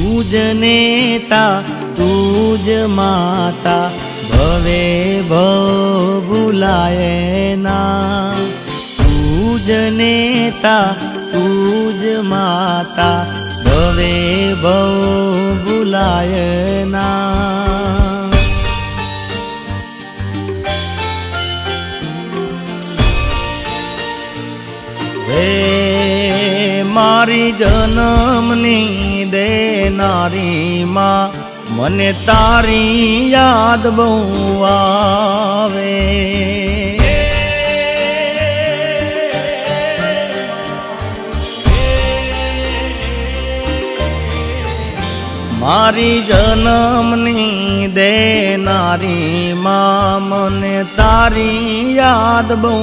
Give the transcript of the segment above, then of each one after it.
તુજ નેતા તુજ માતા ભવે ભવ ભૂલાય ના। તુજ નેતા તુજ માતા ભવે ભવ ભૂલાય ના। હે મારી જન્મની દેનારી માં મને તારી યાદ બહુ આવે। મારી જન્મની દેનારી માં મને તારી યાદ બહુ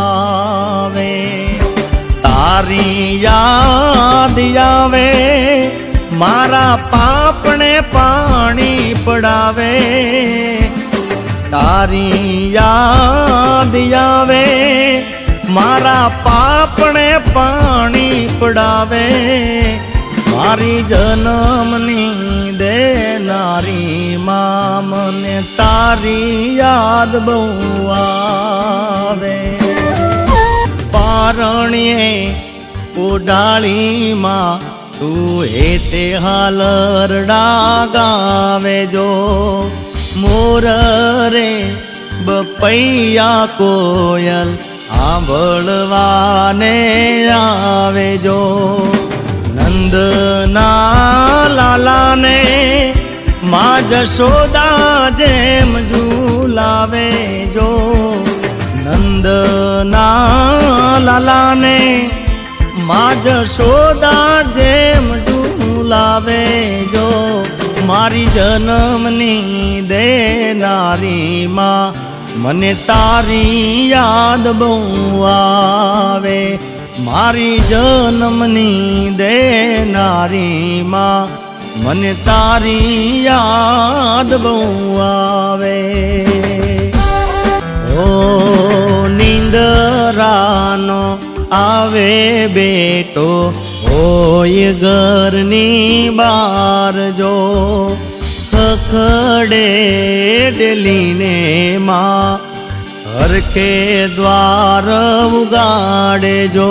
આવે। તારી યાદ આવે મારા પાપને પાણી પડાવે। તારી યાદ આવે મારા પાપને પાણી પડાવે। મારી જન્મની દેનારી માં મને તારી યાદ બહુ આવે। પારણીએ ઉડાળીમાં તું હેતે હાલરડા ગાવે જો। મોર રે બપૈયા કોયલ સાંભળવાને આવે જો। નંદના લાલાને માં જશોદા જેમ ઝૂલાવે જો। નંદના લાલાને માં જશોદા જેમ ઝૂલાવે જો। મારી જન્મની દેનારી માં મને તારી યાદ બહુ આવે। મારી જન્મની દેનારી માં મને તારી યાદ બહુ આવે। ઓ નિંદરાનો આવે બેટો હોય ઘરની બાર જો। ખખડે ડેલીને માં હરખે દ્વાર ઉગાડે જો।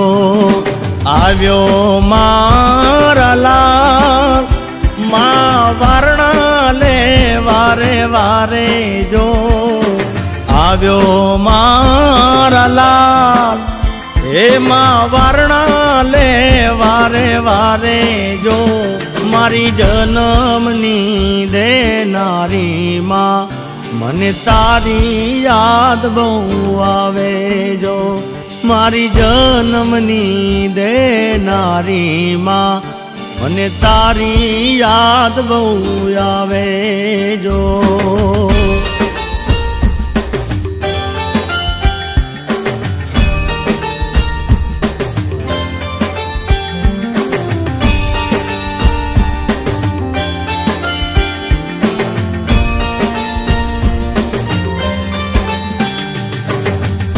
આવ્યો મારા લાલ માં વારણા લે વારે વારે જો। આવ્યો મારા લાલ એમાં વારણા લે વારે વારે જો। મારી જન્મની દેનારી માં મને તારી યાદ બહુ આવે જો। મારી જન્મની દેનારી માં મને તારી યાદ બહુ આવે જો।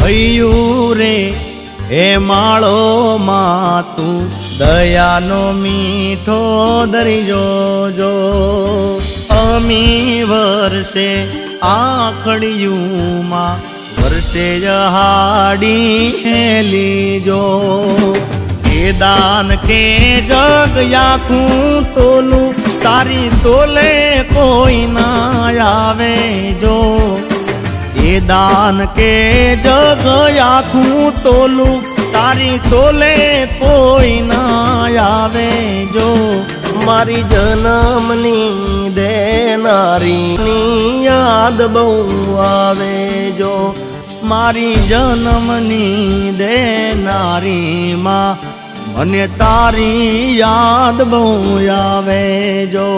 હૈયું રે હે માળો માં તું દયાનો મીઠો દરિયો જો। અમી વર્ષે આખડિયું માં વર્ષે હાડી હેલી જો। એ દાન કે જગ આખું તોલું તારી તોલે કોઈ ના આવે જો। એ દાન કે જગ આખું તોલું તારી તોલે કોઈ ના આવે જો। મારી જન્મની દેનારીની યાદ બહુ આવે જો। મારી જન્મની દેનારી માં મને તારી યાદ બહુ આવે જો।